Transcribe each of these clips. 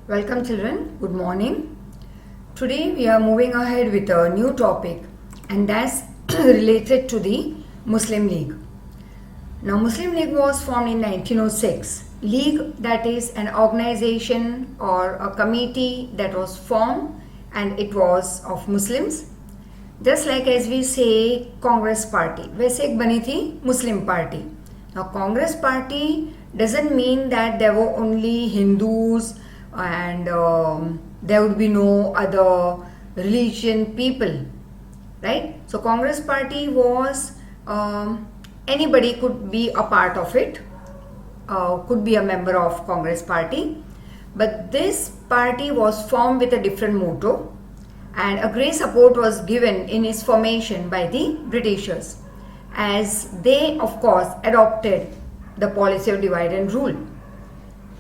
Welcome children, good morning. Today we are moving ahead with a new topic and that's related to the Muslim League. Now Muslim League was formed in 1906. League, that is an organization or a committee that was formed and it was of Muslims. Just like as we say Congress party, वैसे एक बनी थी Muslim party. Now Congress party doesn't mean that there were only Hindus and there would be no other religion people, right? So Congress party was anybody could be a part of it, could be a member of Congress party, but this party was formed with a different motto and a great support was given in its formation by the Britishers, as they of course adopted the policy of divide and rule.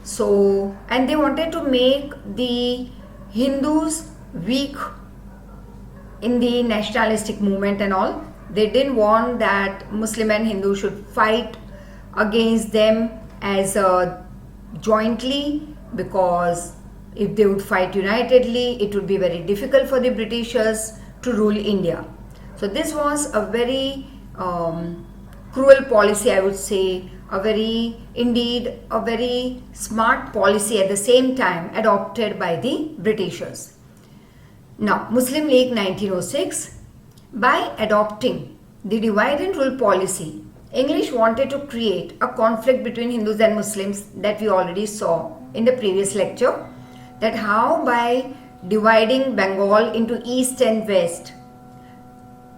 So, and they wanted to make the Hindus weak in the nationalistic movement and all. They didn't want that Muslim and Hindu should fight against them as jointly, because if they would fight unitedly, it would be very difficult for the Britishers to rule India. So this was a very cruel policy, I would say, a very smart policy at the same time adopted by the Britishers. Now, Muslim League 1906, by adopting the divide and rule policy, English wanted to create a conflict between Hindus and Muslims that we already saw in the previous lecture, that how by dividing Bengal into East and West,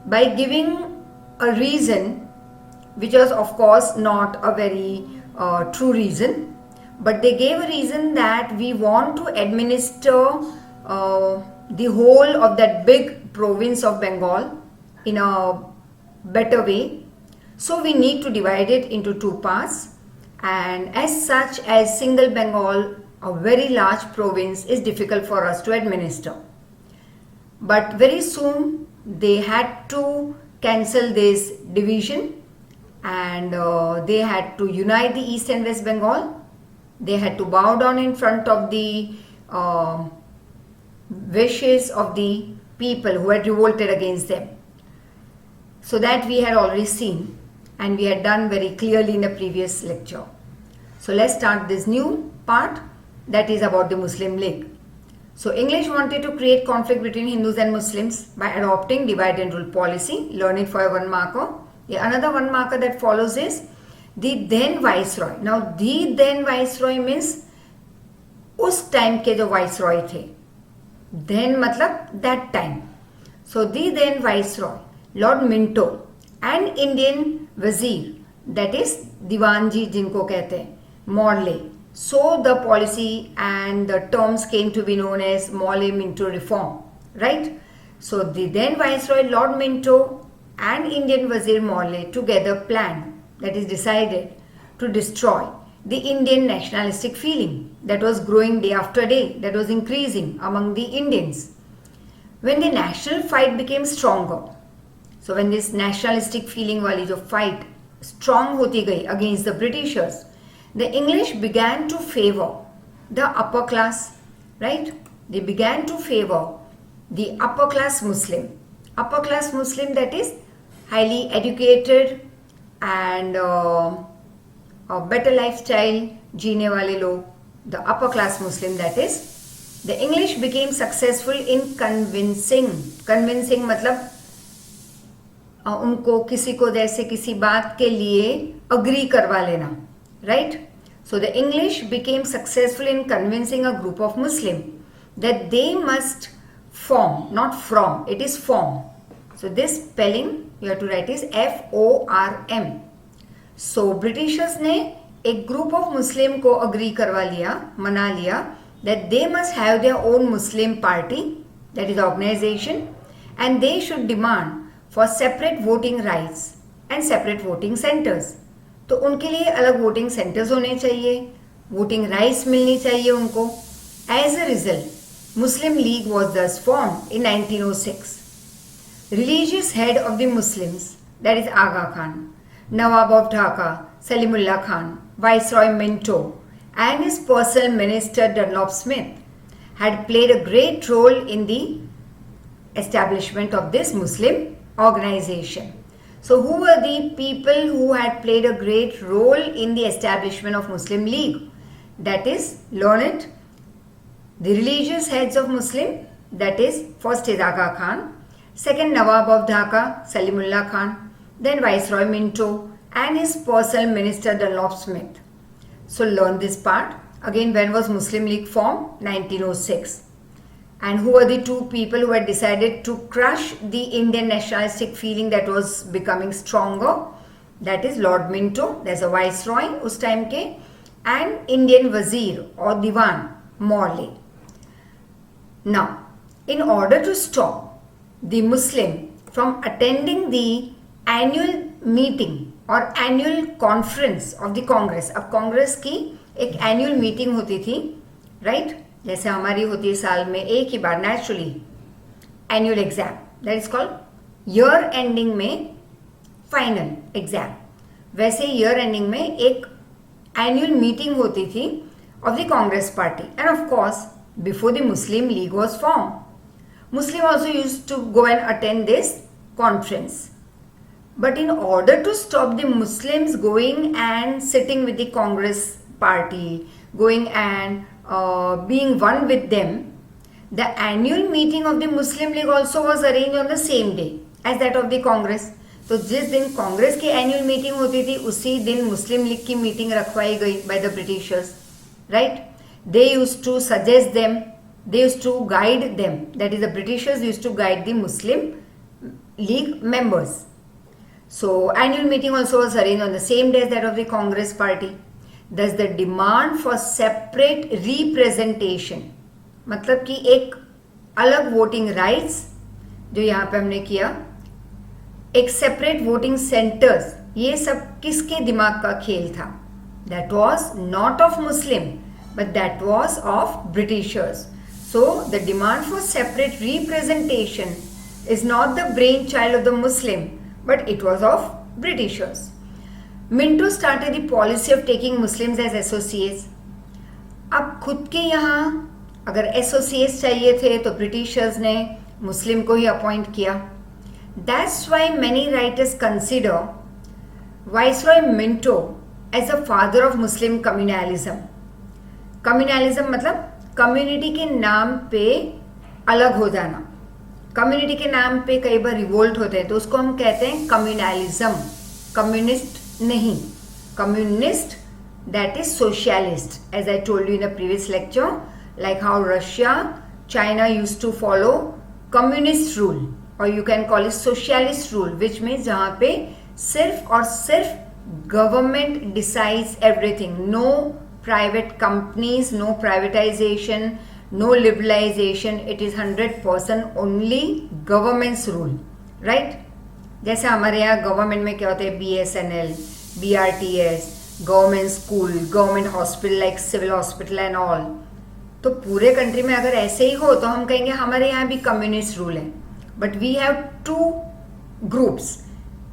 by giving a reason which was of course not a very true reason, but they gave a reason that we want to administer the whole of that big province of Bengal in a better way. So we need to divide it into two parts, and as such, as single Bengal, a very large province, is difficult for us to administer. But very soon they had to cancel this division and they had to unite the East and West Bengal. They had to bow down in front of the wishes of the people who had revolted against them. So that we had already seen and we had done very clearly in the previous lecture. So let's start this new part, that is about the Muslim League. So English wanted to create conflict between Hindus and Muslims by adopting divide and rule policy. Learn it for a one marker. Another one marker that follows is the then Viceroy. Now the then Viceroy means उस time के जो Viceroy थे. Then मतलब that time. So the then Viceroy, Lord Minto, and Indian Wazir, that is Diwanji जिनको कहते हैं, Morley. So the policy and the terms came to be known as Morley-Minto reform, right? So the then Viceroy Lord Minto and Indian Wazir Morley together planned, that is decided, to destroy the Indian nationalistic feeling that was growing day after day, that was increasing among the Indians. When the national fight became stronger, so when this nationalistic feeling wali jo fight strong hoti gayi against the Britishers, the English began to favor the upper class, right? They began to favor the upper class Muslim. Upper class Muslim, that is highly educated and a better lifestyle जीने वाले लोग, the upper class Muslim, that is. The English became successful in convincing मतलब उनको किसी को जैसे किसी बात के लिए agree करवा लेना, right? So the English became successful in convincing a group of Muslim that they must form, not from, it is form. So this spelling you have to write is FORM. So Britishers ने एक group of Muslim को agree करवा लिया, मना लिया, that they must have their own Muslim party, that is organization, and they should demand for separate voting rights and separate voting centers. तो उनके लिए अलग वोटिंग सेंटर्स होने चाहिए, वोटिंग राइट्स मिलनी चाहिए उनको. As a result, Muslim League was thus formed in 1906. Religious head of the Muslims, that is Aga Khan, Nawab of Dhaka, Salimullah Khan, Viceroy Minto, and his personal minister Dunlop Smith had played a great role in the establishment of this Muslim organization. So who were the people who had played a great role in the establishment of Muslim League? That is learned, the religious heads of Muslim, that is first is Aga Khan, second Nawab of Dhaka, Salimullah Khan, then Viceroy Minto and his personal minister Dunlop Smith. So learn this part. Again, when was Muslim League formed? 1906. And who were the two people who had decided to crush the Indian nationalistic feeling that was becoming stronger? That is Lord Minto, there's a viceroy उस time के, and Indian Wazir or Diwan Morley. Now, in order to stop the Muslim from attending the annual meeting और annual conference of the Congress, अब कांग्रेस की एक annual meeting होती थी, right? जैसे हमारी होती है साल में एक ही बार naturally annual exam, that is called year ending में फाइनल एग्जाम. वैसे ईयर एंडिंग में एक एनुअल मीटिंग होती थी of the Congress party. And of course before the Muslim League was form, Muslim also used to go and attend this conference. But in order to stop the Muslims going and sitting with the Congress party, going and being one with them, the annual meeting of the Muslim League also was arranged on the same day as that of the Congress. तो जिस दिन कांग्रेस की annual meeting होती थी उसी दिन मुस्लिम league की meeting रखवाई गई by the Britishers, right? They used to suggest them, they used to guide them, that is the Britishers used to guide the Muslim League members. So annual meeting also was arranged on the same day as that of the Congress party. Thus the demand for separate representation, मतलब कि एक अलग voting rights जो यहाँ पे हमने किया, एक सेपरेट वोटिंग सेंटर्स, ये सब किसके दिमाग का खेल था? That was not of Muslim, but that was of Britishers. So the demand for separate representation is not the brainchild of the Muslim, but it was of Britishers. Minto started the policy of taking Muslims as associates. अब खुद के यहाँ अगर associates चाहिए थे तो Britishers ने मुस्लिम को ही अपॉइंट किया. That's why many writers consider Viceroy Minto as the father of Muslim communalism. Communalism मतलब कम्युनिटी के नाम पे अलग हो जाना. कम्युनिटी के नाम पे कई बार रिवोल्ट होते हैं तो उसको हम कहते हैं कम्युनलिज्म. कम्युनिस्ट नहीं, communist that is socialist, as I told you in a previous lecture, like how Russia, China used to follow communist rule और you can call it socialist rule, which means जहाँ पे सिर्फ और सिर्फ government decides everything, no private companies, no privatization, no liberalization, it is 100% only government's rule, right? जैसे हमारे यहाँ government में क्या होता है, BSNL, BRTS, government school, government hospital like civil hospital and all. तो पूरे कंट्री में अगर ऐसे ही हो तो हम कहेंगे हमारे यहाँ भी कम्युनिस्ट रूल है. But we have two groups,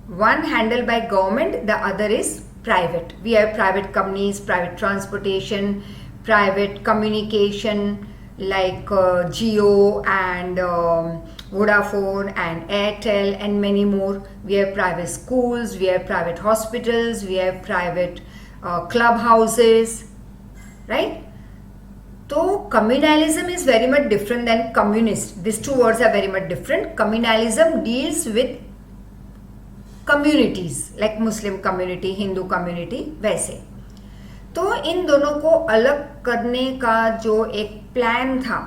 one handle by government, the other is private. We have private companies, private transportation, private communication like Jio and Vodafone and Airtel and many more. We have private schools, we have private hospitals, we have private clubhouses, right? So communalism is very much different than communist. These two words are very much different. Communalism deals with communities like Muslim community, Hindu community, वैसे. तो इन दोनों को अलग करने का जो एक plan था,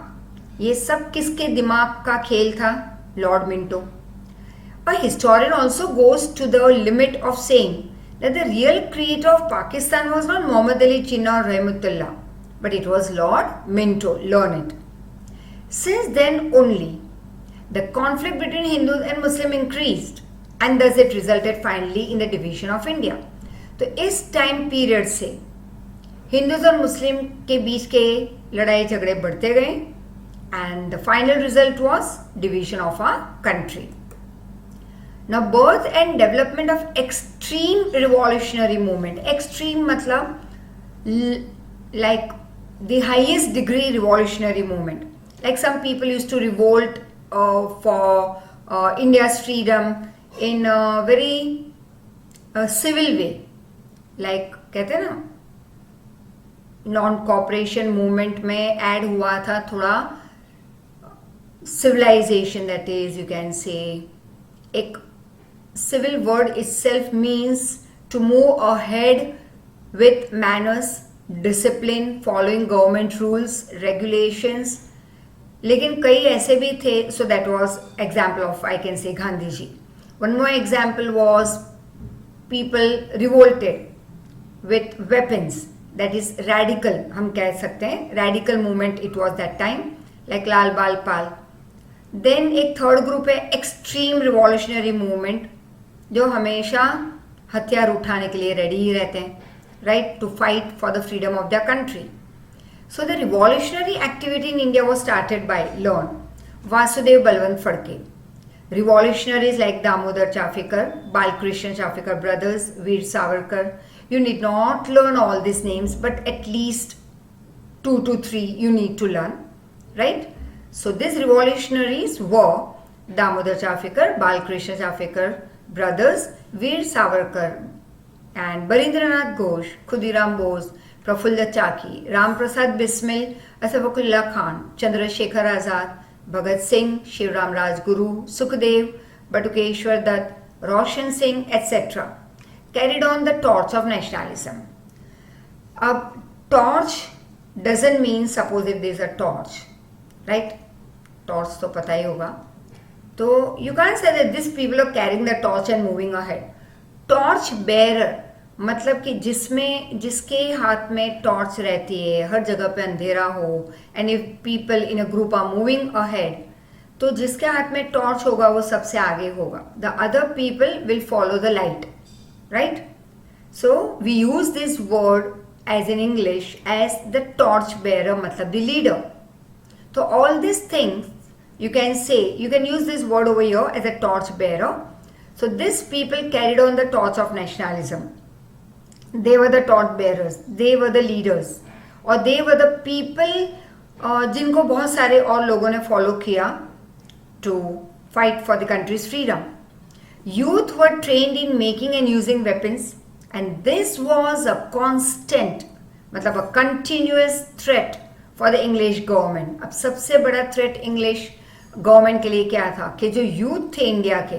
ये सब किसके दिमाग का खेल था? Lord Minto. A historian also goes to the limit of saying that the real creator of Pakistan was not Muhammad Ali Jinnah or Rahmatullah, but it was Lord Minto, learned. Since then only, the conflict between Hindus and Muslims increased and thus it resulted finally in the division of India. तो इस time period से Hindus और मुस्लिम के बीच के लड़ाई झगड़े बढ़ते गए and the final result was division of our country. Now birth and development of extreme revolutionary movement. Extreme मतलब like the highest degree revolutionary movement. Like some people used to revolt for India's freedom in a very civil way. Like कहते हैं ना, non cooperation movement में add हुआ था थोड़ा civilization, that is, you can say, एक civil word itself means to move ahead with manners, discipline, following government rules, regulations. लेकिन कई ऐसे भी थे, so that was example of, I can say, Gandhi ji. One more example was people revolted with weapons, that is radical, हम कह सकते हैं radical movement it was that time, like Lal Bal Pal. Then एक third group है extreme revolutionary movement, जो हमेशा हथियार उठाने के लिए रेडी ही रहते हैं, right, to fight for the freedom of the country. So the revolutionary activity in India was started by lord Vasudev Balwant Phadke. Revolutionaries like Damodar Chafikar, Balkrishna Chafikar brothers, Veer Savarkar. You need not learn all these names, but at least 2 to 3 you need to learn, right? So these revolutionaries were Damodar Chafikar, Balkrishna Chafikar brothers, Veer Savarkar, and Barindranath Ghosh, Khudiram Bose, Prafulla Chaki, Ram Prasad Bismil, Asafullah Khan, Chandrasekhar Azad, Bhagat Singh, Shivram Rajguru, Sukhdev, Batukeshwar Dutt, Roshan Singh, etc. carried on the torch of nationalism. A torch doesn't mean, suppose if there is a torch, right? Torch तो पता ही होगा. तो you can't say that these people are carrying the torch and moving ahead. Torch bearer मतलब कि जिसके हाथ में torch रहती है, हर जगह पे अंधेरा हो, and if people in a group are moving ahead, तो जिसके हाथ में टॉर्च होगा वो सबसे आगे होगा. The other people will follow the light, right? So we use this word as in English as the torch bearer, मतलब द लीडर. तो all this things you can say, you can use this word over here as a torch bearer. So these people carried on the torch of nationalism. They were the torch bearers, they were the leaders, और they were the people जिनको बहुत सारे और लोगों ने follow किया to fight for the country's freedom. Youth were trained in making and using weapons, and this was a constant, मतलब a continuous threat for the English government. अब सबसे बड़ा threat English गवर्नमेंट के लिए क्या था कि जो यूथ थे इंडिया के,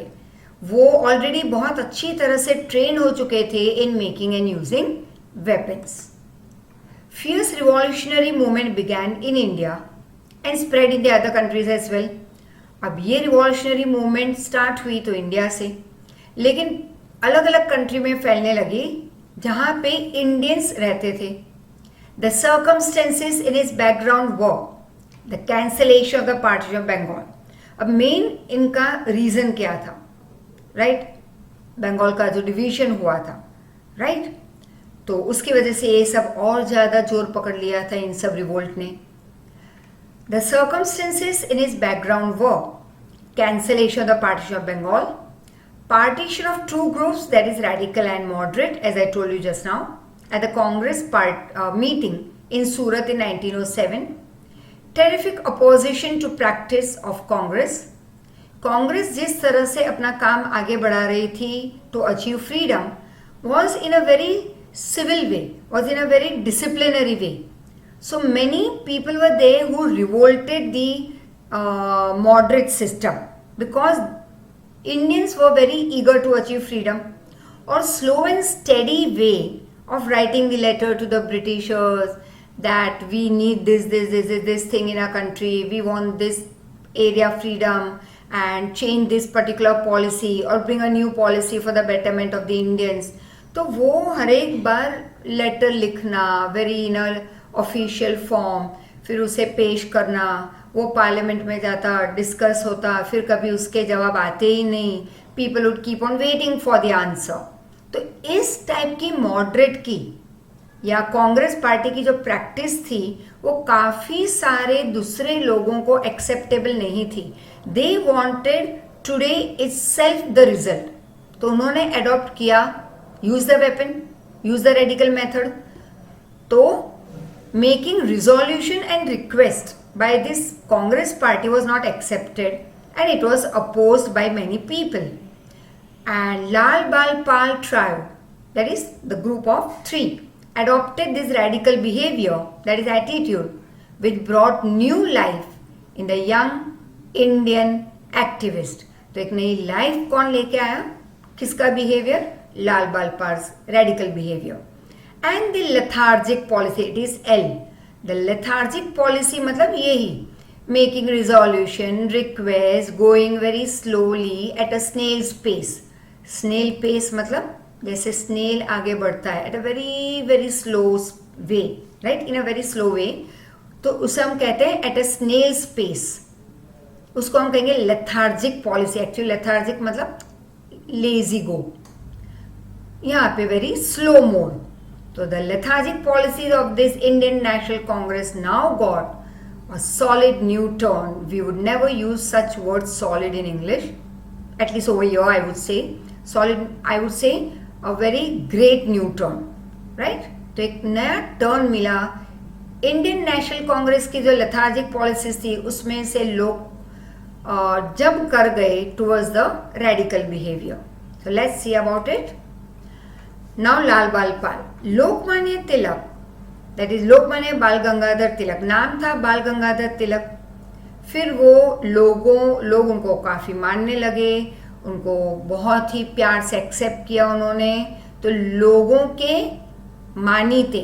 वो ऑलरेडी बहुत अच्छी तरह से ट्रेन हो चुके थे in making and using weapons. Fierce revolutionary movement began in India and spread in the other countries as well. अब ये रिवॉल्यूशनरी मूवमेंट स्टार्ट हुई तो इंडिया से, लेकिन अलग अलग कंट्री में फैलने लगी जहाँ पे इंडियंस रहते थे. The circumstances in its background were the cancellation of the partition of Bengal. अब मेन इनका रीजन क्या था, राइट? बंगाल का जो डिवीजन हुआ था, राइट? तो उसकी वजह से ये सब और ज़्यादा जोर पकड़ लिया था इन सब रिवोल्ट ने. The circumstances in its background were cancellation of the partition of Bengal, partition of two groups, that is radical and moderate, as I told you just now, at the Congress meeting in Surat in 1907. Terrific opposition to practice of Congress. Congress जिस तरह से अपना काम आगे बढ़ा रही थी to achieve freedom was in a very civil way, was in a very disciplinary way. So many people were there who revolted the moderate system because Indians were very eager to achieve freedom. Or slow and steady way of writing the letter to the Britishers that we need this thing in our country, we want this area freedom and change this particular policy or bring a new policy for the betterment of the Indians. तो वो हर एक बार letter लिखना very in official form, फिर उसे पेश करना, वो parliament में जाता, डिस्कस होता, फिर कभी उसके जवाब आते ही नहीं, people would keep on waiting for the answer. तो इस टाइप की मॉडरेट की या कांग्रेस पार्टी की जो प्रैक्टिस थी वो काफ़ी सारे दूसरे लोगों को एक्सेप्टेबल नहीं थी. They wanted today itself the result. तो उन्होंने अडॉप्ट किया use the weapon, use the radical method. तो making resolution and request by this Congress party was not accepted and it was opposed by many people. And Lal Bal Pal tribe, that is the group of three, adopted this radical behavior, that is attitude, which brought new life in the young Indian activist. तो एक नई life कौन लेके आया? किसका behaviour? Lal Bal Pal's radical behaviour. And the lethargic policy, it is L. The lethargic policy मतलब यही, making resolution, request, going very slowly at a snail's pace. Snail pace मतलब जैसे स्नेल आगे बढ़ता है at a very very slow way, right, in a very slow way. तो उसे हम कहते हैं एट अ स्नेल्स पेस. उसको हम कहेंगे लेथार्जिक पॉलिसी. एक्चुअली लेथार्जिक मतलब लेजी गो, यहाँ पे वेरी स्लो मोड. तो the lethargic policies of this Indian National Congress now got a solid new turn. We would never use such word solid in English, at least over here I would say solid, I would say a very great new turn, right. तो एक नया turn मिला. Indian National Congress की जो lethargic policies थी उसमें से लोग जब कर गए towards the radical behaviour. So let's see about it. Now Lal Bal Pal, Lokmanya Tilak, that is Lokmanya Bal Gangadhar तिलक, नाम था बाल गंगाधर तिलक. फिर वो लोग उनको काफी मानने लगे, उनको बहुत ही प्यार से एक्सेप्ट किया उन्होंने. तो लोगों के मानीते,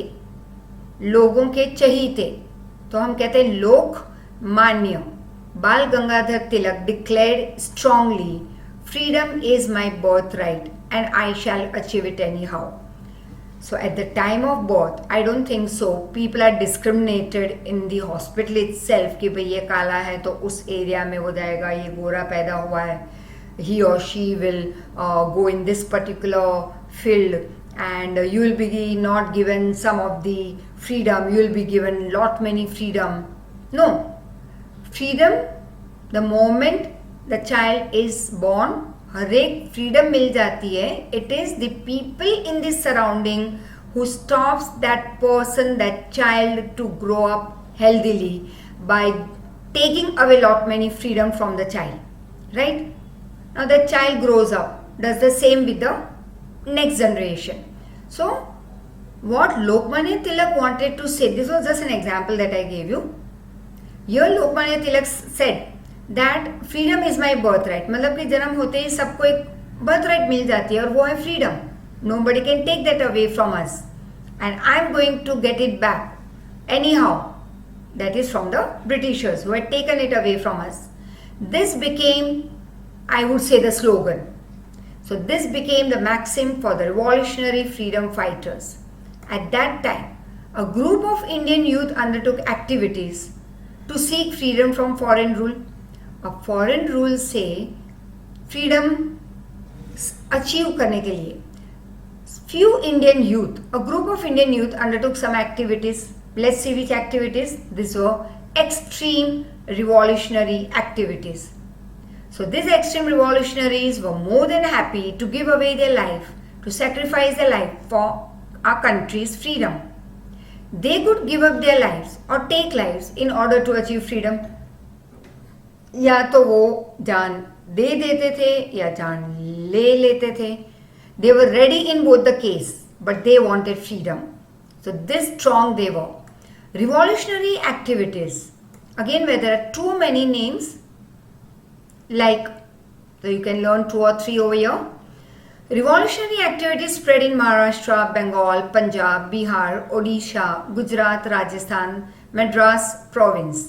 लोगों के चहीते, तो हम कहते हैं लोक मान्य. बाल गंगाधर तिलक declared strongly, freedom is my birthright and I shall achieve it anyhow. So at the time of birth, I don't think so people are discriminated in the hospital itself कि भाई ये काला है तो उस एरिया में वो जाएगा, ये गोरा पैदा हुआ है, he or she will go in this particular field and you will be not given some of the freedom, you will be given lot many freedom. No. Freedom the moment the child is born, हर एक freedom मिल जाती है. It is the people in this surrounding who stops that person, that child to grow up healthily by taking away lot many freedom from the child, right. Now the child grows up, does the same with the next generation. So what Lokmanya Tilak wanted to say, this was just an example that I gave you. Here Lokmanya Tilak said that freedom is my birthright. मतलब कि जन्म होते ही सबको एक birthright मिल जाती है और वो है freedom. Nobody can take that away from us. And I am going to get it back anyhow. That is from the Britishers who had taken it away from us. This became, I would say, the slogan. So this became the maxim for the revolutionary freedom fighters. At that time, a group of Indian youth undertook activities to seek freedom from foreign rule. अब foreign rule से freedom achieve करने के लिए few Indian youth, a group of Indian youth undertook some activities. Let's see which activities. These were extreme revolutionary activities. So these extreme revolutionaries were more than happy to give away their life, to sacrifice their life for our country's freedom. They could give up their lives or take lives in order to achieve freedom. या तो वो जान दे देते थे या जान ले लेते थे. They were ready in both the case, but they wanted freedom. So this strong they were. Revolutionary activities. Again, where there are too many names, like, so you can learn 2 or 3 over here. Revolutionary activities spread in Maharashtra, Bengal, Punjab, Bihar, Odisha, Gujarat, Rajasthan, Madras province.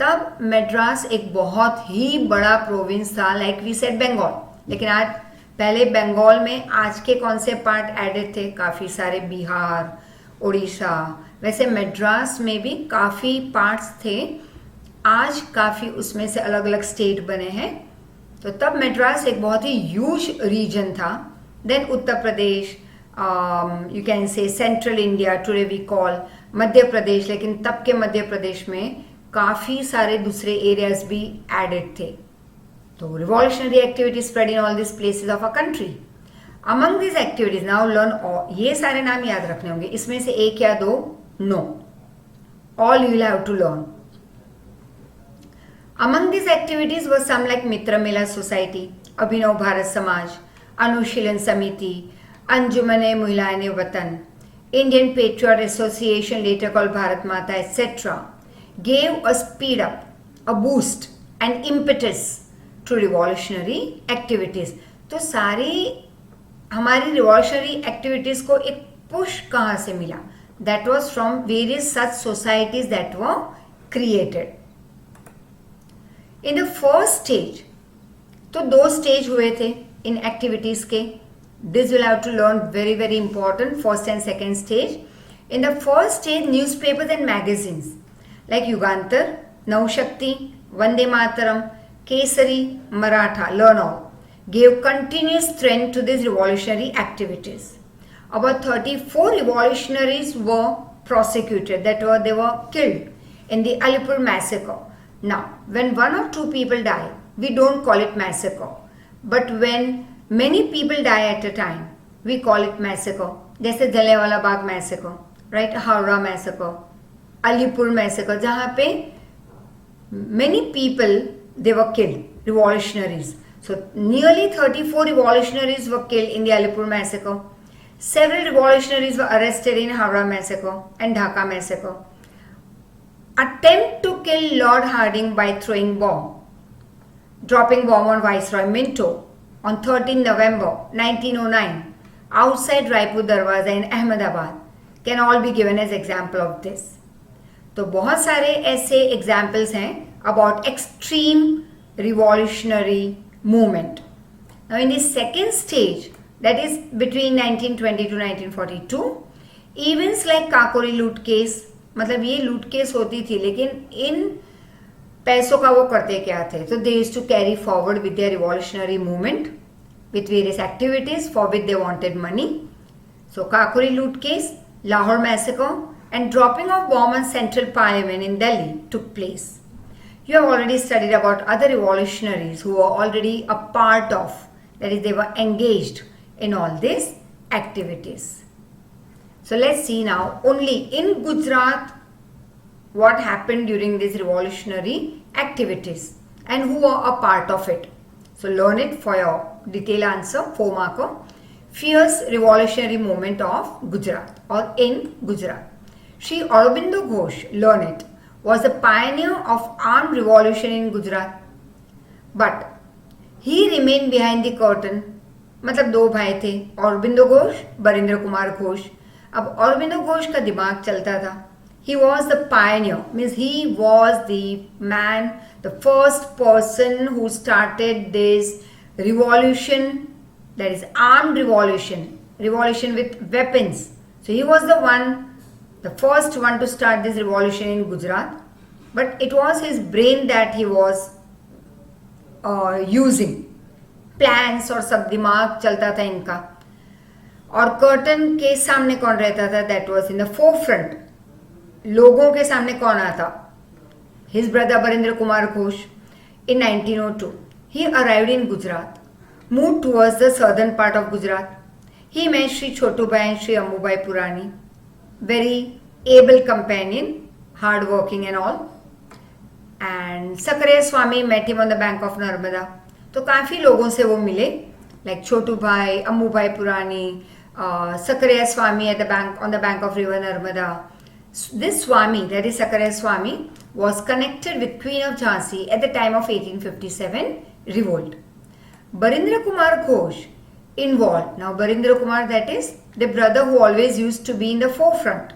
तब मद्रास एक बहुत ही बड़ा province था, like we said Bengal. लेकिन आज पहले बंगाल में आज के कौन से पार्ट एडेड थे? काफ़ी सारे, बिहार, उड़ीसा. वैसे मद्रास में भी काफ़ी पार्ट्स थे, आज काफ़ी उसमें से अलग अलग स्टेट बने हैं. तो तब मद्रास एक बहुत ही ह्यूज रीजन था. Then Uttar Pradesh, you can say central India, today we call Madhya Pradesh. लेकिन तब के मध्य प्रदेश में काफ़ी सारे दूसरे एरियाज भी एडेड थे. तो revolutionary activity spread in all this places of a country. Among this activities now learn, ये सारे नाम याद रखने होंगे, इसमें से एक या दो no. all you will have to learn. Among these activities were some like Mitra Mela Society, Abhinav Bharat Samaj, Anushilan Samiti, Anjumane Muhilaine Watan, Indian Patriot Association, later called Bharat Mata, etc., gave a speed up, a boost, and impetus to revolutionary activities. तो सारी हमारी revolutionary activities को एक push कहाँ से मिला? That was from various such societies that were created. In the first stage, तो दो stage हुए थे in activities के. This will have to learn very very important, first and second stage. In the first stage, newspapers and magazines like Yugantar, Navshakti, Vande Mataram, Kesari, Maratha, Learn All gave continuous strength to these revolutionary activities. About 34 revolutionaries were prosecuted, they were killed in the Alipur massacre. Now, when one or two people die, we don't call it massacre. But when many people die at a time, we call it massacre. जैसे Jallianwala Bagh massacre, right? Howrah massacre, Alipur massacre, जहाँ पे many people they were killed, revolutionaries. So nearly 34 revolutionaries were killed in the Alipur massacre. Several revolutionaries were arrested in Howrah massacre and Dhaka massacre. Attempt to kill Lord Hardinge by throwing bomb, dropping bomb on Viceroy Minto on 13 November 1909 outside Raipur Darwaza in Ahmedabad can all be given as example of this. तो बहुत सारे ऐसे examples हैं about extreme revolutionary movement. Now in the second stage, that is between 1920 to 1942, events like Kakori loot case, मतलब ये लूट case होती थी लेकिन इन पैसों का वो करते क्या थे? तो they used to carry forward with their revolutionary movement with various activities for which they wanted money. So Kakori loot case, Lahore massacre, and dropping of bomb on Central Parliament in Delhi took place. You have already studied about other revolutionaries who were already a part of, that is, they were engaged in all these activities. So let's see now only in Gujarat what happened during these revolutionary activities and who were a part of it. So learn it for your detailed answer, 4 marker. Fierce revolutionary movement of Gujarat or in Gujarat. Sri Aurobindo Ghosh, learn it, was the pioneer of armed revolution in Gujarat. But he remained behind the curtain. मतलब दो भाई थे, औरबिंदो घोष, बरिंद्र कुमार घोष. अब औरबिंदो घोष का दिमाग चलता था. He was the pioneer, means he was the man, the first person who started this revolution, that is armed revolution, revolution with weapons. So he was the one, the first one to start this revolution in Gujarat. But it was his brain that he was using. Plans और सब दिमाग चलता था इनका. और curtain के सामने कौन रहता था? That was in the forefront. लोगों के सामने कौन आता? His brother Barindra Kumar Ghosh. In 1902 he arrived in Gujarat, move towards the southern part of Gujarat. He met Shri Chhotubhai and Shri Ambubhai Purani, very able companion, hard working and all. And Sakaria Swami met him on the bank of Narmada. तो काफ़ी लोगों से वो मिले, लाइक छोटू भाई, Ammu Bhai Purani, Sakaria Swami at the bank on the bank of river Narmada. This Swami, that is Sakaria Swami, was connected with Queen of Jhansi at the time of 1857 revolt. Barindra Kumar Ghosh involved. Now Barindra Kumar, that is the brother who always used to be in the forefront,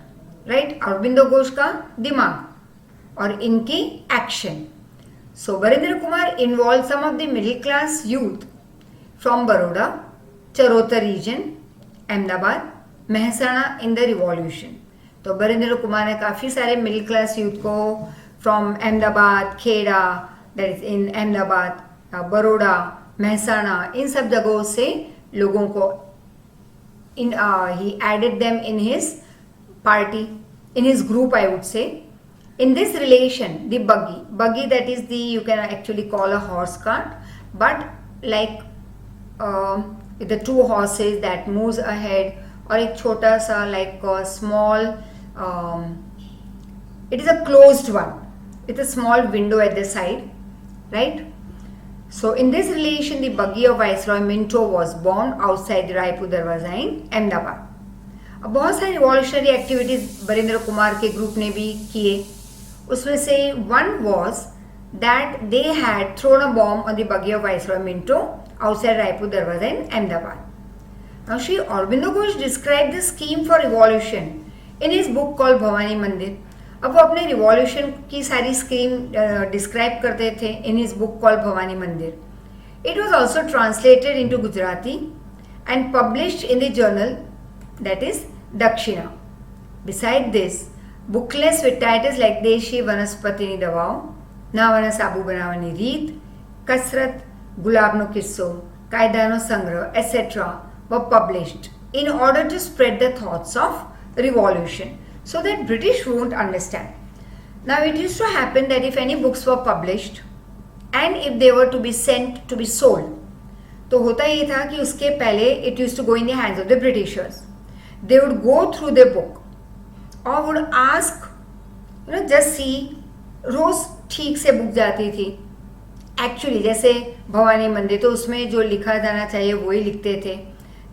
right? Aurobindo Ghosh का दिमाग और इनकी action. So Barindra Kumar involved some of the middle class youth from Baroda, Charota region, Ahmedabad, Mehsana in the revolution. तो Barindra Kumar ने काफ़ी सारे middle class youth को from Ahmedabad, Kheda, that is in Ahmedabad, Baroda, Mehsana, इन सब जगहों से लोगों को he added them in his party, in his group, I would say. In this relation, the buggy, that is the, you can actually call a horse cart, but like the two horses that moves ahead, और एक छोटा सा like a small It is a closed one with a small window at the side, right? So in this relation, the buggy of Viceroy Minto was born outside the Raipur Darwaza in Ahmedabad. अब बहुत सारी revolutionary activities Barindra Kumar के group ने भी किए. उसमें से one was that they had thrown a bomb on the buggy of viceroy Minto outside Raipur Darwaza in Ahmedabad. Now Shri Aurobindo Ghosh describe the scheme for revolution in his book called Bhawani Mandir. अब वो अपने रिवॉल्यूशन की सारी स्कीम डिस्क्राइब करते थे in his book called Bhawani Mandir. It was also translated in to Gujarati and published in the journal that is Dakshina. Beside this, booklets with titles like Deshi Vanaspatini Davao, Navana Sabu Banavani Reet, Kasrat, Gulabno Kisso, Kaidano Sangra, etc. were published in order to spread the thoughts of revolution so that British won't understand. Now it used to happen that if any books were published and if they were to be sent to be sold, तो होता ये था कि उसके पहले it used to go in the hands of the Britishers. They would go through the book or would ask, just see, रोज ठीक से book जाती थी. एक्चुअली जैसे भवानी मंदिर तो उसमें जो लिखा जाना चाहिए वही लिखते थे.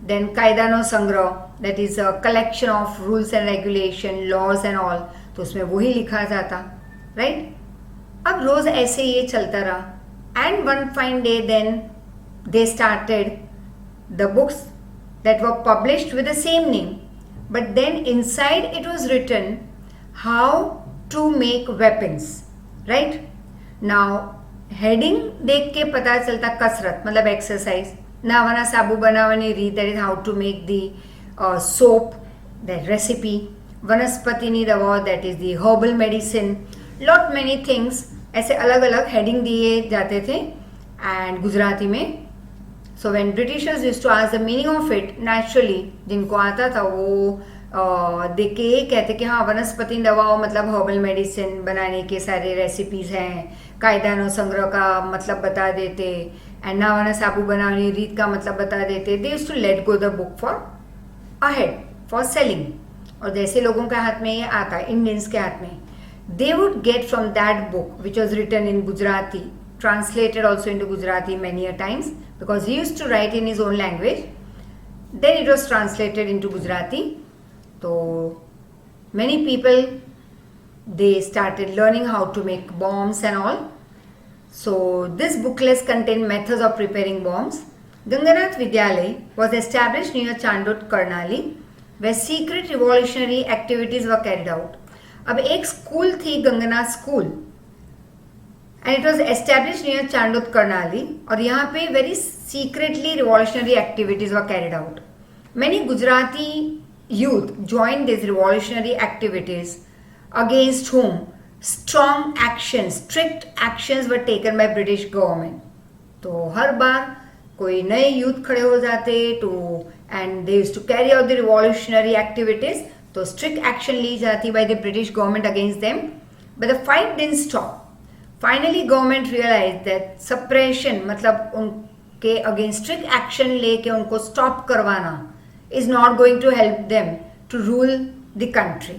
देन कायदानो संग्रह, that is a collection of rules and regulation, laws and all, तो उसमें वही लिखा जाता, राइट. अब रोज ऐसे ये चलता रहा and one fine day then they started the books that were published with the same name, but then inside it was written how to make weapons, right. Now heading देख के पता चलता कसरत मतलब exercise, नावना साबू बनावनी रीत, that is how to make the soap, that recipe, वनस्पतिनी दवा, that is the herbal medicine, lot many things ऐसे अलग अलग heading दिए जाते थे and गुजराती में. So when Britishers used to ask the meaning of it, naturally जिनको आता था वो देख के ये कहते कि हाँ वनस्पति दवाओं मतलब हर्बल मेडिसिन बनाने के सारे रेसिपीज़ हैं, कायदानो संग्रह का मतलब बता देते एंड नावाना साबू बनाने रीत का मतलब बता देते. They used to let go the book for ahead for selling. और जैसे लोगों के हाथ में ये आता है, इंडियंस के हाथ में, they would get from that book which was written in Gujarati, translated also into Gujarati many a times because he used to write in his own language. Then it was translated into Gujarati. So many people, they started learning how to make bombs and all. So this booklets contain methods of preparing bombs. Ganganath Vidyalaya was established near Chandot, Karnali, where secret revolutionary activities were carried out. अब एक school थी Ganganath school and it was established near Chandot, Karnali, और यहाँ पे very secretly revolutionary activities were carried out. Many Gujarati youth joined these revolutionary activities against whom strong actions, strict actions were taken by British government. तो हर बार कोई नए youth खड़े हो जाते तो and they used to carry out the revolutionary activities, तो strict action ली जाती by the British government against them, but the fight didn't stop. Finally government realized that suppression मतलब उनके against strict action लेके उनको stop करवाना is not going to help them to rule the country.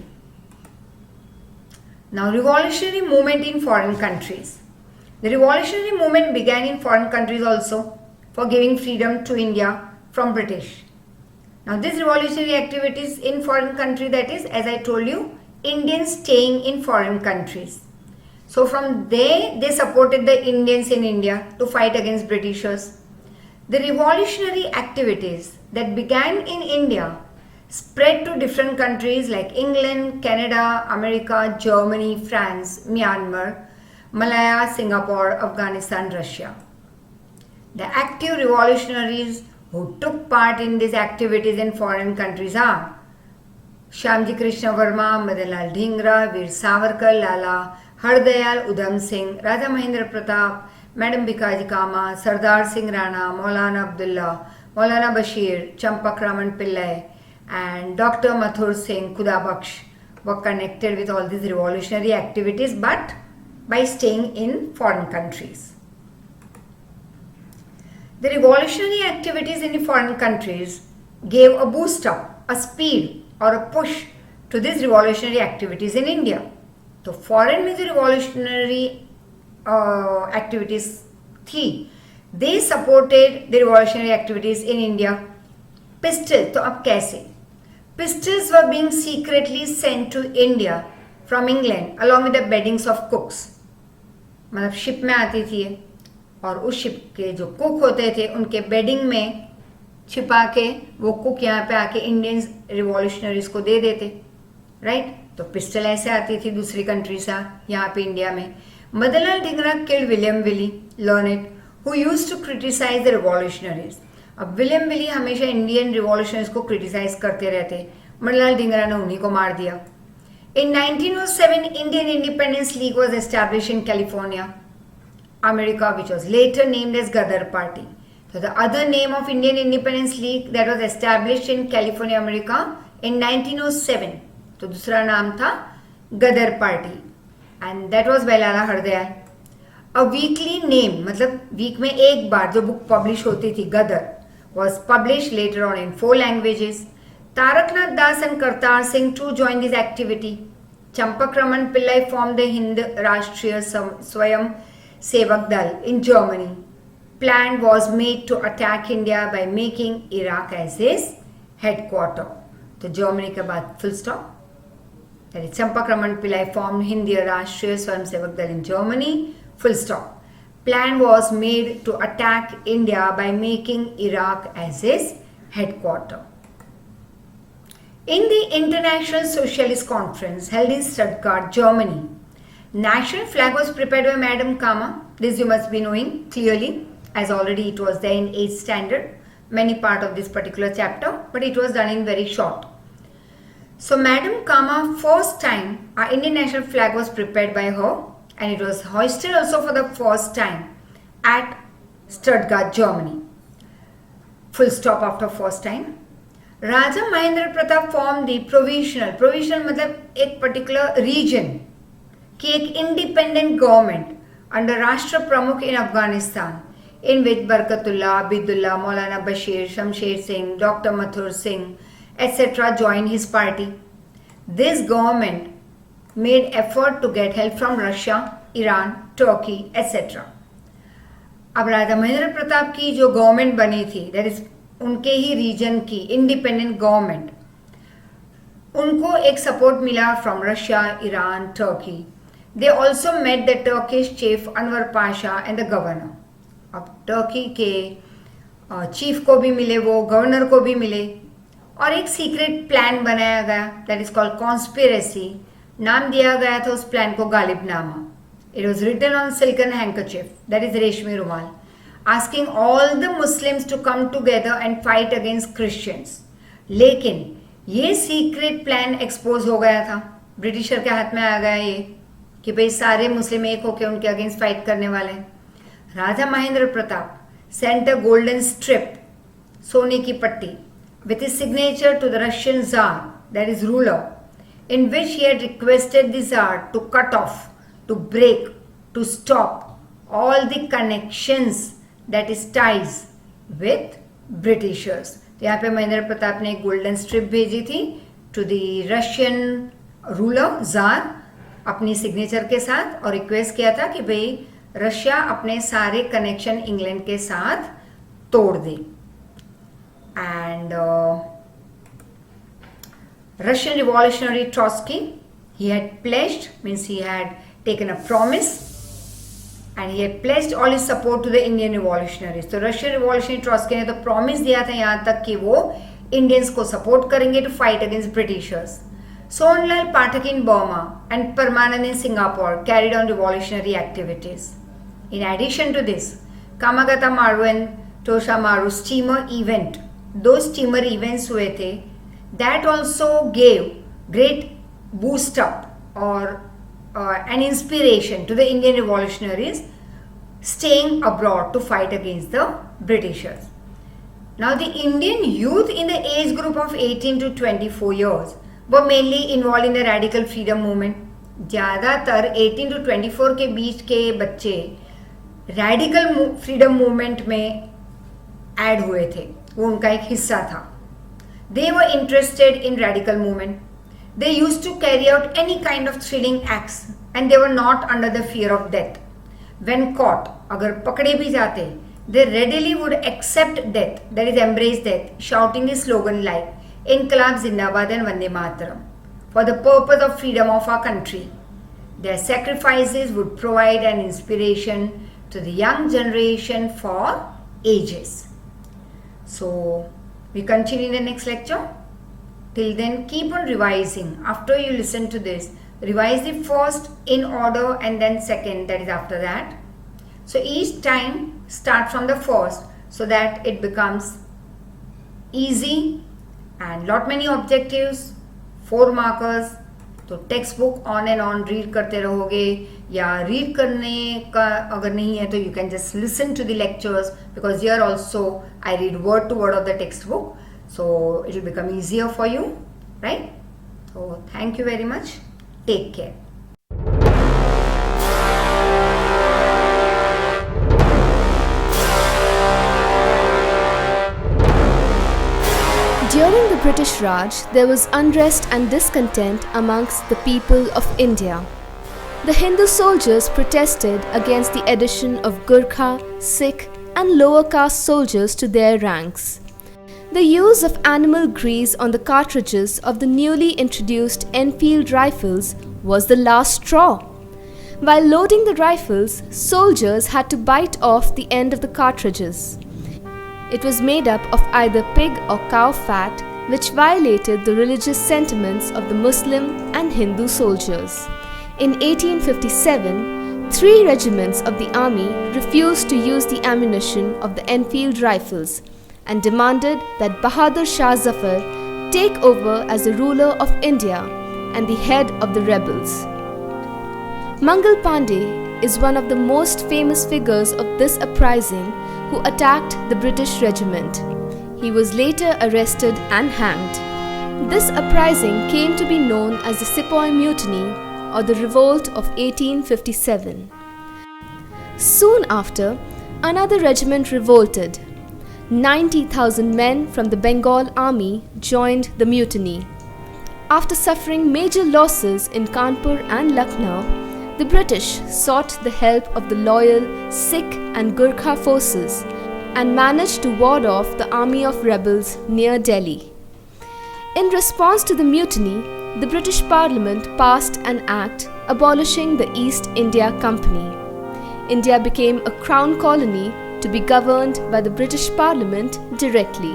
Now revolutionary movement in foreign countries. The revolutionary movement began in foreign countries also for giving freedom to India from British. Now these revolutionary activities in foreign country, that is, as I told you, Indians staying in foreign countries. So from there, they supported the Indians in India to fight against Britishers. The revolutionary activities that began in India spread to different countries like England, Canada, America, Germany, France, Myanmar, Malaya, Singapore, Afghanistan, Russia. The active revolutionaries who took part in these activities in foreign countries are Shyamji Krishna Verma, Madanlal Dhingra, Veer Savarkar, Lala Hardayal Udham Singh, Raja Mahendra Pratap, madam Bhikaji Cama, Sardar Singh Rana, Maulana Abdullah, Maulana Bashir, Champak Raman Pillai and Dr. Mathur Singh Khudabakhsh were connected with all these revolutionary activities but by staying in foreign countries. The revolutionary activities in the foreign countries gave a boost up, a speed or a push to these revolutionary activities in India. तो foreign में जो revolutionary activities थी, they supported the revolutionary activities in India. Pistol, तो अब कैसे? Pistols were being secretly sent to India from England along with the beddings of cooks. मतलब ship में आती थी और उस शिप के जो कुक होते थे उनके बेडिंग में छिपा के वो कुक यहाँ पे आके इंडियन रिवॉल्यूशनरीज को दे देते. राइट, तो पिस्टल ऐसे आती थी दूसरी कंट्री से यहाँ पे इंडिया में. Madanlal Dhingra killed William Wyllie लर्नेट who used to criticize the revolutionaries. अब विलियम विली हमेशा इंडियन रिवॉल्यूशनरीज को क्रिटिसाइज करते रहते. मदनलाल धिंगरा ने उन्हीं को मार दिया. In 1907, Indian Independence League was established in California, America, which was later named as Ghadar Party. So the other name of Indian Independence League that was established in California, America in 1907. तो दूसरा नाम था Ghadar Party, and that was by Lala Hardayal. A weekly name, मतलब week में एक बार जो book publish होती थी गदर, was published later on in 4 languages. Taraknath Das and Kartar Singh too joined this activity. Champak Raman Pillai formed the Hind Rashtriya Swayam Sevak Dal in Germany. Plan was made to attack India by making Iraq as his headquarter. तो Germany के बाद full stop. That is Champak Raman Pillai formed Hindi Rashtriya Swayam Sevak Dal in Germany. Full stop. Plan was made to attack India by making Iraq as his headquarter. In the International Socialist Conference held in Stuttgart, Germany, national flag was prepared by Madam Kama. This you must be knowing clearly, as already it was there in 8th standard, many part of this particular chapter, but it was done in very short. So Madam Kama, first time our Indian national flag was prepared by her, and it was hoisted also for the first time at Stuttgart, Germany. Full stop after first time. Raja Mahendra Pratap form the provisional मतलब एक particular reason की एक independent government under राष्ट्र प्रमुख इन अफगानिस्तान, इन विच बरकतुल्ला, अबिदुल्ला, मौलाना Bashir, Shamsher Singh, doctor Mathur Singh etc. joined his party. This government made effort to get help from Russia, Iran, Turkey etc. अब राजा महेंद्र प्रताप की जो government बनी थी, दैट इज उनके ही रीजन की इंडिपेंडेंट गवर्नमेंट, उनको एक सपोर्ट मिला from Russia, Iran, Turkey. They also met the Turkish chief Enver Pasha and the governor. अब टर्की के चीफ को भी मिले, वो गवर्नर को भी मिले, और एक सीक्रेट प्लान बनाया गया दैट इज कॉल्ड कॉन्स्पिरेसी. नाम दिया गया था उस प्लान को Ghalibnama. It was written on silken handkerchief, that is reshmi rumal, asking all the Muslims to come together and fight against Christians. लेकिन ये सीक्रेट प्लान एक्सपोज हो गया था, ब्रिटिशर के हाथ में आ गया ये कि भाई सारे मुस्लिम एक होकर उनके अगेंस्ट फाइट करने वाले हैं. Raja Mahendra Pratap sent a golden strip, सोने की पट्टी, with his signature to the Russian Tsar, that is ruler, in which he had requested the Tsar to cut off, to break, to stop all the connections, that is ties with Britishers. तो यहाँ पे महेंद्र प्रताप ने एक golden strip भेजी थी to the Russian ruler tsar अपनी signature के साथ, और रिक्वेस्ट किया था कि भाई रशिया अपने सारे कनेक्शन इंग्लैंड के साथ तोड़ दे. And Russian revolutionary Trotsky, he had pledged, means he had taken a promise, and he had pledged all his support to the Indian revolutionaries. तो रशियन रिवॉल्यूशनरी ट्रॉस्की ने तो प्रॉमिस दिया था यहाँ तक कि वो इंडियंस को सपोर्ट करेंगे to fight against Britishers. Sohanlal Pathak in Burma and Parmanand in Singapore carried on revolutionary activities. In addition to this, Kamagata Maru and Tosha Maru steamer event, दो steamer events हुए थे, that also gave great boost up or an inspiration to the Indian revolutionaries staying abroad to fight against the Britishers. Now the Indian youth in the age group of 18 to 24 years were mainly involved in the radical freedom movement. ज़्यादातर 18 to 24 के बीच के बच्चे radical freedom movement में add हुए थे, वो उनका एक हिस्सा था. They were interested in radical movement. they used to carry out any kind of thrilling acts and they were not under the fear of death. When caught, agar pakde bhi jate, they readily would accept death, that is embrace death, shouting the slogan like Inqilab Zindabad and Vande Mataram for the purpose of freedom of our country. Their sacrifices would provide an inspiration to the young generation for ages. So, we continue in the next lecture. Till then, keep on revising. After you listen to this, revise the first in order and then second, that is after that. So, each time start from the first so that it becomes easy and lot many objectives, 4 markers. तो text book on and on read करते रहोगे या read करने का अगर नहीं है तो you can just listen to the lectures because here also I read word to word of the text book so it will become easier for you right so thank you very much take care. During the British Raj, there was unrest and discontent amongst the people of India. The Hindu soldiers protested against the addition of Gurkha, Sikh and lower caste soldiers to their ranks. The use of animal grease on the cartridges of the newly introduced Enfield rifles was the last straw. While loading the rifles, soldiers had to bite off the end of the cartridges. It was made up of either pig or cow fat, which violated the religious sentiments of the Muslim and Hindu soldiers. In 1857, 3 regiments of the army refused to use the ammunition of the Enfield rifles and demanded that Bahadur Shah Zafar take over as the ruler of India and the head of the rebels. Mangal Pandey is one of the most famous figures of this uprising who attacked the British regiment. He was later arrested and hanged. This uprising came to be known as the Sepoy Mutiny or the Revolt of 1857. Soon after, another regiment revolted. 90,000 men from the Bengal army joined the mutiny. After suffering major losses in Kanpur and Lucknow, the British sought the help of the loyal Sikh and Gurkha forces and managed to ward off the army of rebels near Delhi. In response to the mutiny, the British Parliament passed an act abolishing the East India Company. India became a crown colony to be governed by the British Parliament directly.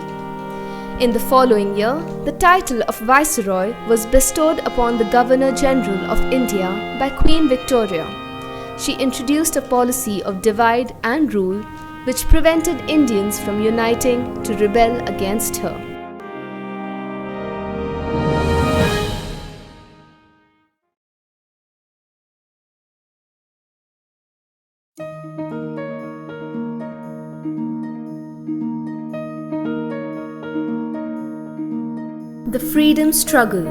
In the following year, the title of Viceroy was bestowed upon the Governor-General of India by Queen Victoria. She introduced a policy of divide and rule which prevented Indians from uniting to rebel against her. The freedom struggle.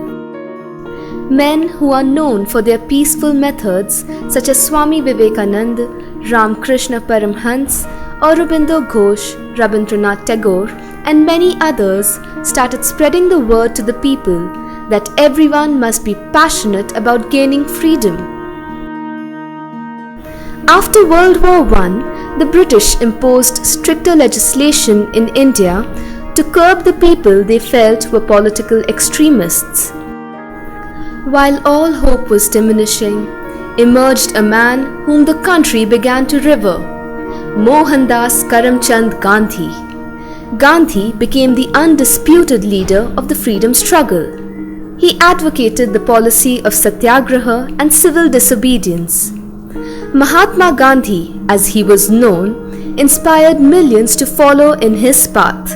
Men who are known for their peaceful methods, such as Swami Vivekananda, Ramakrishna Paramhans, Aurobindo Ghosh, Rabindranath Tagore, and many others, started spreading the word to the people that everyone must be passionate about gaining freedom. After World War I, the British imposed stricter legislation in India to curb the people they felt were political extremists. While all hope was diminishing, emerged a man whom the country began to revere, Mohandas Karamchand Gandhi. Gandhi became the undisputed leader of the freedom struggle. He advocated the policy of satyagraha and civil disobedience. Mahatma Gandhi, as he was known, inspired millions to follow in his path.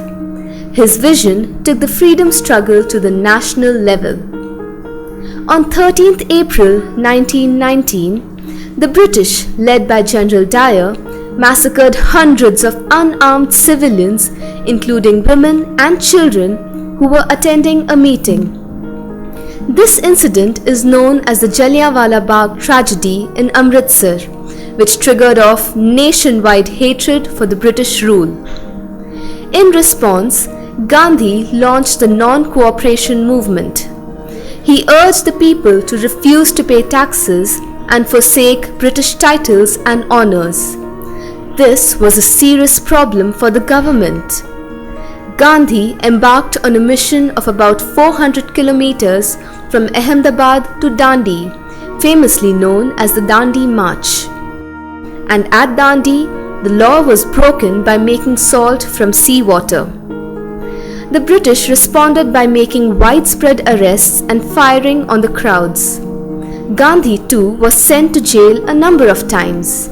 His vision took the freedom struggle to the national level. On 13th April 1919, the British, led by General Dyer, massacred hundreds of unarmed civilians, including women and children, who were attending a meeting. This incident is known as the Jallianwala Bagh tragedy in Amritsar, which triggered off nationwide hatred for the British rule. In response, Gandhi launched the non-cooperation movement. He urged the people to refuse to pay taxes and forsake British titles and honours. This was a serious problem for the government. Gandhi embarked on a mission of about 400 kilometers from Ahmedabad to Dandi, famously known as the Dandi March. And at Dandi, the law was broken by making salt from seawater. The British responded by making widespread arrests and firing on the crowds. Gandhi too was sent to jail a number of times.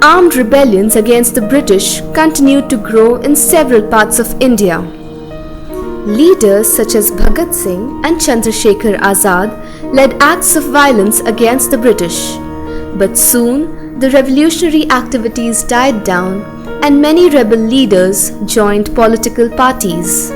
Armed rebellions against the British continued to grow in several parts of India. Leaders such as Bhagat Singh and Chandrasekhar Azad led acts of violence against the British. But soon, the revolutionary activities died down and many rebel leaders joined political parties.